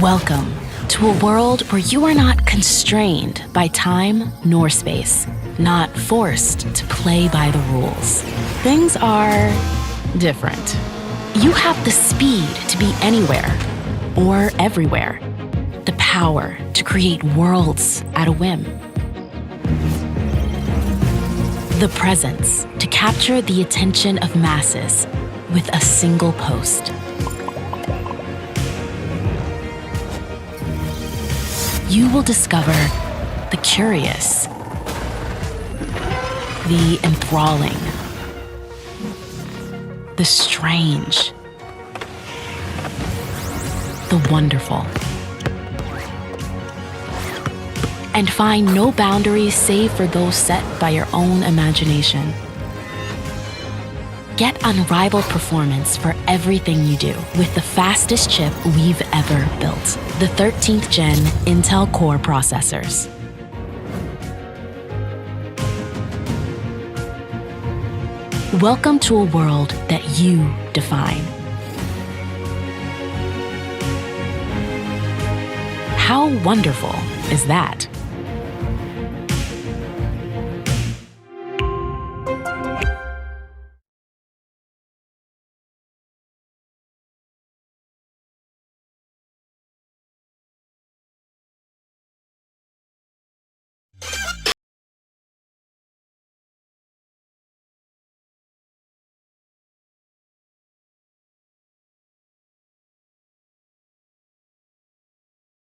Welcome to a world where you are not constrained by time nor space, not forced to play by the rules. Things are different. You have the speed to be anywhere or everywhere, the power to create worlds at a whim, the presence to capture the attention of masses with a single post. You will discover the curious, the enthralling, the strange, the wonderful, and find no boundaries save for those set by your own imagination. Get unrivaled performance for everything you do with the fastest chip we've ever built, the 13th Gen Intel Core processors. Welcome to a world that you define. How wonderful is that?